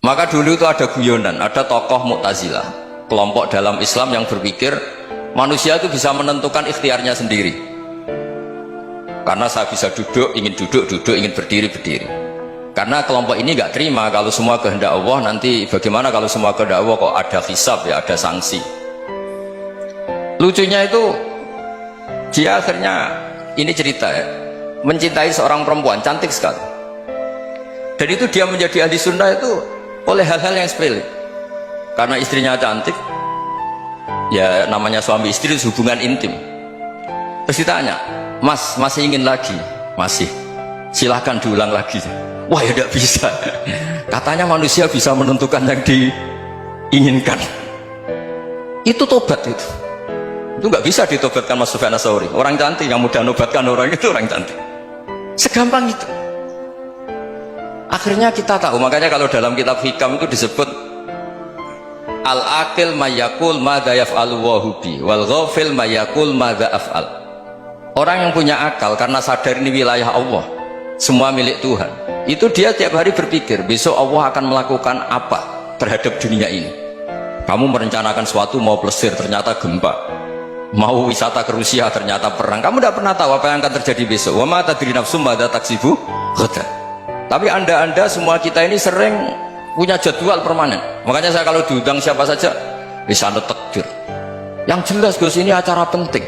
Maka dulu itu ada guyonan, ada tokoh Mu'tazilah, kelompok dalam Islam yang berpikir manusia itu bisa menentukan ikhtiarnya sendiri. Karena saya bisa duduk, ingin duduk, ingin berdiri, berdiri. Karena kelompok ini nggak terima kalau semua kehendak Allah, nanti bagaimana kalau semua kehendak Allah kok ada hisab ya, ada sanksi. Lucunya itu dia akhirnya, ini cerita ya, mencintai seorang perempuan cantik sekali. Dan itu dia menjadi ahli sunnah itu oleh hal-hal yang sepele. Karena istrinya cantik, ya namanya suami istri itu hubungan intim. Terus ditanya, Mas, masih ingin lagi? Masih. Silahkan diulang lagi. Wah ya tidak bisa. Katanya manusia bisa menentukan yang diinginkan. Itu tobat itu. Itu nggak bisa ditobatkan Mas Sufyan Ats-Tsauri. Orang cantik yang mudah nobatkan orang itu orang cantik. Segampang itu. Akhirnya kita tahu, makanya kalau dalam kitab Hikam itu disebut al-aqil mayakul madza yaf'alu wa bi wal ghafil mayakul madza af'al. Orang yang punya akal karena sadar ini wilayah Allah, semua milik Tuhan, itu dia tiap hari berpikir besok Allah akan melakukan apa terhadap dunia ini. Kamu merencanakan sesuatu, mau plesir ternyata gempa, mau wisata ke Rusia ternyata perang. Kamu tidak pernah tahu apa yang akan terjadi besok. Wa ma tadri nafsum madza taksibu ghadan. Tapi anda semua kita ini sering punya jadwal permanen. Makanya saya kalau diundang siapa saja bisa takdir. Yang jelas Gus, ini acara penting.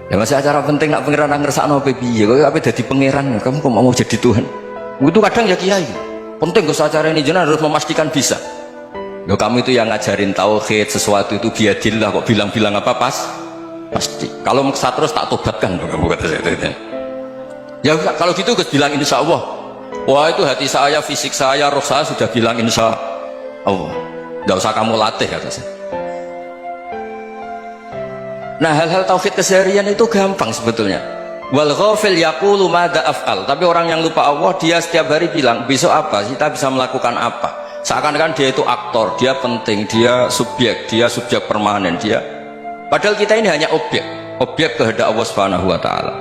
Ya masih acara penting, nak pangeran ngersakno piye kok ape dadi pangeran, kamu kok mau jadi Tuhan. Itu kadang ya kiai. Penting Gus acara ini, jenengan harus memastikan bisa. Loh, kamu itu yang ngajarin tauhid, sesuatu itu biadillah, kok bilang-bilang apa pasti. Kalau maksa terus tak tobatkan kamu kata saya. Ya kalau gitu Gus bilang insya Allah. Wah itu hati saya, fisik saya, roh saya sudah bilang insya Allah. Nggak usah kamu latih kata saya. Nah hal-hal tauhid keseharian itu gampang sebetulnya. Wal ghafil yaqulu madza af'al. Tapi orang yang lupa Allah, dia setiap hari bilang besok apa, kita bisa melakukan apa. Seakan-akan dia itu aktor, dia penting, dia subjek permanen, dia. Padahal kita ini hanya objek kehendak Allah Subhanahu wa taala.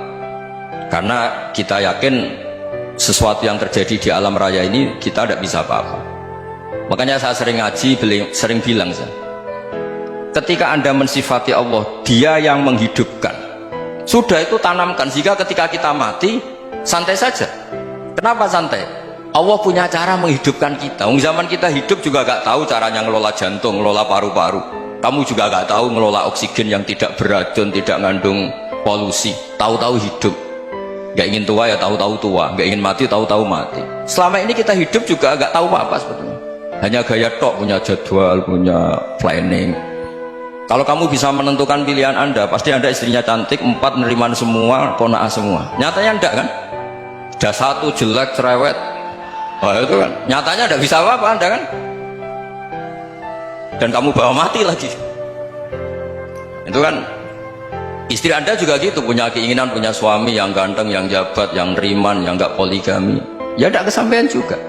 Karena kita yakin sesuatu yang terjadi di alam raya ini kita tidak bisa apa-apa. Makanya saya sering ngaji, sering bilang saya, ketika anda mensifati Allah, dia yang menghidupkan, sudah itu tanamkan, sehingga ketika kita mati santai saja. Kenapa santai? Allah punya cara menghidupkan kita. Zaman kita hidup juga gak tahu caranya ngelola jantung, ngelola paru-paru. Kamu juga gak tahu ngelola oksigen yang tidak beracun, tidak mengandung polusi. Tahu-tahu hidup. Gak ingin tua ya tahu-tahu tua, gak ingin mati tahu-tahu mati. Selama ini kita hidup juga gak tahu apa sebetulnya. Hanya gaya tok, punya jadwal, punya planning. Kalau kamu bisa menentukan pilihan anda, pasti anda istrinya cantik, 4 neriman semua, kona'ah semua. Nyatanya enggak kan? Sudah 1 jelek, cerewet. Oh itu kan, nyatanya enggak bisa apa-apa anda kan? Dan kamu bawa mati lagi. Itu kan, istri anda juga gitu, punya keinginan, punya suami yang ganteng, yang jabat, yang neriman, yang enggak poligami. Ya enggak kesampaian juga.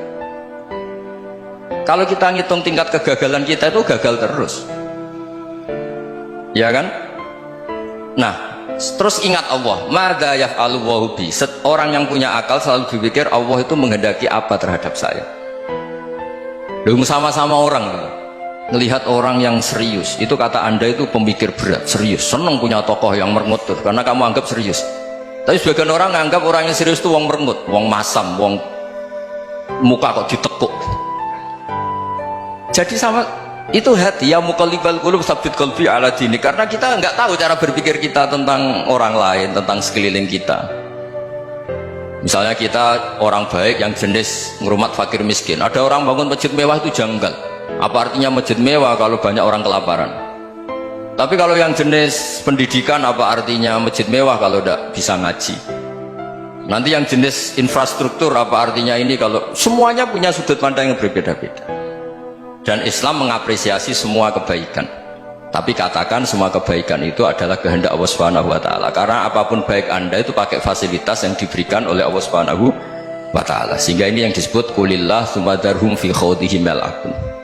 Kalau kita ngitung tingkat kegagalan kita itu gagal terus. Ya kan? Nah, terus ingat Allah, madza yaf'alu wa bi. Orang yang punya akal selalu berpikir Allah itu menghendaki apa terhadap saya. Loh, sama-sama orang melihat orang yang serius, itu kata anda itu pemikir berat, serius, senang punya tokoh yang merengut karena kamu anggap serius. Tapi sebagian orang anggap orang yang serius itu wong merengut, wong masam, wong muka kok ditekuk. Jadi sama itu hati ya muqallibal qulub tsabbit qalbi ala dini, karena kita nggak tahu cara berpikir kita tentang orang lain, tentang sekeliling kita. Misalnya kita orang baik yang jenis ngurmat fakir miskin, ada orang bangun masjid mewah itu janggal. Apa artinya masjid mewah kalau banyak orang kelaparan? Tapi kalau yang jenis pendidikan, apa artinya masjid mewah kalau tidak bisa ngaji? Nanti yang jenis infrastruktur, apa artinya ini kalau semuanya punya sudut pandang yang berbeda-beda. Dan Islam mengapresiasi semua kebaikan. Tapi katakan semua kebaikan itu adalah kehendak Allah Subhanahu wa taala. Karena apapun baik anda itu pakai fasilitas yang diberikan oleh Allah Subhanahu wa taala. Sehingga ini yang disebut qulillah tsumma dzarhum fi khawdihim yal'abun.